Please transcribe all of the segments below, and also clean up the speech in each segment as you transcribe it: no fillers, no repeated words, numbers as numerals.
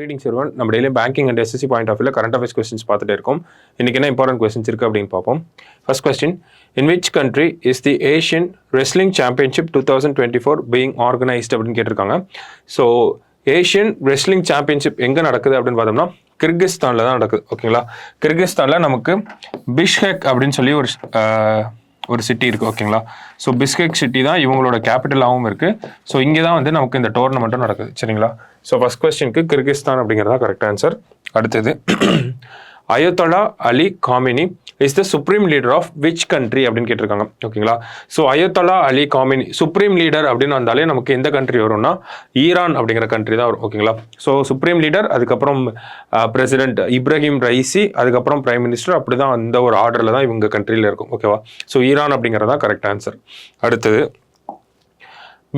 Greetings everyone. நம்ம daily banking and SSC point of வியூல current affairs questions பார்த்துட்டே இருக்கோம். இன்னைக்கு என்ன இம்பார்ட்டன்ட் கொஸ்டின்ஸ் இருக்கு அப்படின்னு பார்ப்போம். First question, in which country is the Asian wrestling championship 2024 being organised அப்படின்னு கேட்டிருக்காங்க. ஸோ ஏஷியன் ரெஸ்லிங் சாம்பியன்ஷிப் எங்கே நடக்குது அப்படின்னு பார்த்தோம்னா கிர்கிஸ்தானில் தான் நடக்குது. ஓகேங்களா, கிர்கிஸ்தானில் நமக்கு பிஷ்கெக் அப்படின்னு சொல்லி ஒரு சிட்டி இருக்குது. ஓகேங்களா, ஸோ பிஷ்கெக் சிட்டி தான் இவங்களோட கேபிட்டலாகவும் இருக்குது. ஸோ இங்கே தான் வந்து நமக்கு இந்த டோர்னமெண்ட்டும் நடக்குது. சரிங்களா, ஸோ ஃபர்ஸ்ட் கொஸ்டினுக்கு கிர்கிஸ்தான் அப்படிங்கிறதா கரெக்ட் ஆன்சர். அடுத்தது, Ayatollah Ali Khamenei is the supreme leader of which country அப்படின்னு கேட்டிருக்காங்க. ஓகேங்களா, so Ayatollah Ali Khamenei supreme leader அப்படின்னு வந்தாலே நமக்கு எந்த கண்ட்ரி வரும்னா ஈரான் அப்படிங்கிற கண்ட்ரி தான் வரும். ஓகேங்களா, ஸோ சுப்ரீம் லீடர், அதுக்கப்புறம் பிரசிடென்ட் இப்ராஹிம் ரைசி, அதுக்கப்புறம் பிரைம் மினிஸ்டர், அப்படி தான் அந்த ஒரு ஆர்டரில் தான் இவங்க கண்ட்ரியில் இருக்கும். ஓகேவா, ஸோ ஈரான் அப்படிங்கிறதா கரெக்ட் ஆன்சர். அடுத்தது,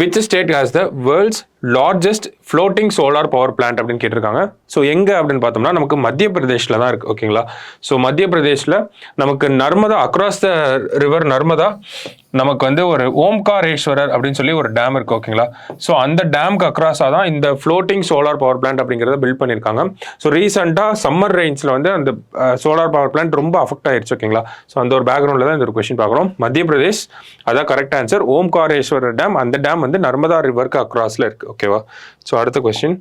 which state has the world's largest floating solar power plant அப்படின்னு கேட்டிருக்காங்க. ஸோ எங்கே அப்படின்னு பார்த்தோம்னா நமக்கு மத்திய பிரதேஷில் தான் இருக்குது. ஓகேங்களா, ஸோ மத்திய பிரதேஷில் நமக்கு Narmada across the river Narmada நமக்கு வந்து ஒரு ஓம்காரேஸ்வரர் அப்படின்னு சொல்லி ஒரு டேம் இருக்குது. ஓகேங்களா, ஸோ அந்த டேமுக்கு அக்ராஸாக தான் இந்த ஃப்ளோட்டிங் சோலார் பவர் பிளான்ட் அப்படிங்கிறத பில்ட் பண்ணியிருக்காங்க. ஸோ ரீசெண்டாக சம்மர் ரெயின்ஸில் வந்து அந்த சோலார் பவர் பிளான்ட் ரொம்ப அஃபெக்ட் ஆயிடுச்சு. ஓகேங்களா, ஸோ அந்த ஒரு பேக்ரவுண்டில் தான் இந்த ஒரு கொஸ்டின் பார்க்குறோம். மத்திய பிரதேஷ் அதான் கரெக்ட் ஆன்சர். ஓம்காரேஸ்வரர் டேம், அந்த டேம் வந்து நர்மதா ரிவருக்கு அக்ராஸில் இருக்குது. ஓகேவா, ஸோ அடுத்த question,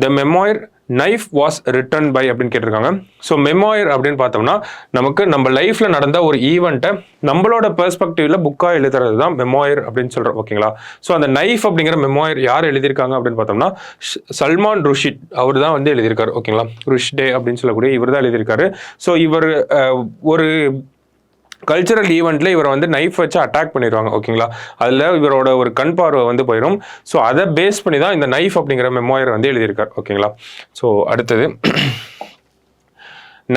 the memoir knife was written by அப்படின்னு கேட்டிருக்காங்க. ஸோ மெமோயர் அப்படின்னு பார்த்தோம்னா நமக்கு நம்ம லைஃப்பில் நடந்த ஒரு ஈவெண்ட்டை நம்மளோட பெர்ஸ்பெக்டிவ்ல புக்காக எழுதுறது தான் மெமோயர் அப்படின்னு சொல்கிறோம். ஓகேங்களா, ஸோ அந்த நைஃப் அப்படிங்கிற மெமோயர் யார் எழுதியிருக்காங்க அப்படின்னு பார்த்தோம்னா சல்மான் ருஷிட் அவர் தான் வந்து எழுதியிருக்காரு. ஓகேங்களா, ருஷ்டே அப்படின்னு சொல்லக்கூடிய இவர் தான் எழுதியிருக்காரு. ஸோ இவர் ஒரு கல்ச்சரல் ஈவெண்ட்டில் இவரை வந்து நைஃப் வச்சு அட்டாக் பண்ணிடுவாங்க. ஓகேங்களா, அதில் இவரோட ஒரு கண் பார்வை வந்து போயிடும். ஸோ அதை பேஸ் பண்ணி தான் இந்த நைஃப் அப்படிங்கிற மெமோயர் வந்து எழுதியிருக்கார். ஓகேங்களா, ஸோ அடுத்தது,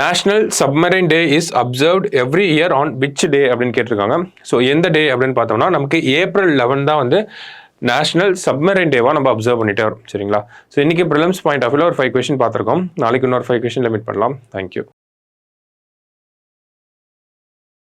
national submarine day is observed every year on which டே அப்படின்னு கேட்டிருக்காங்க. ஸோ எந்த டே அப்படின்னு பார்த்தோம்னா நமக்கு April 11 தான் வந்து நேஷனல் சப்மரைன் டேவாக நம்ம அப்சர்வ் பண்ணிட்டே வரும். சரிங்களா, ஸோ இன்றைக்கி ப்ரிலிம்ஸ் பாயிண்ட் ஆஃப் வியூவில் ஒரு 5 கொஸ்டின் பார்த்துருக்கோம். நாளைக்கு இன்னொரு 5 கொஸ்டின் மீட் பண்ணலாம். தேங்க்யூ.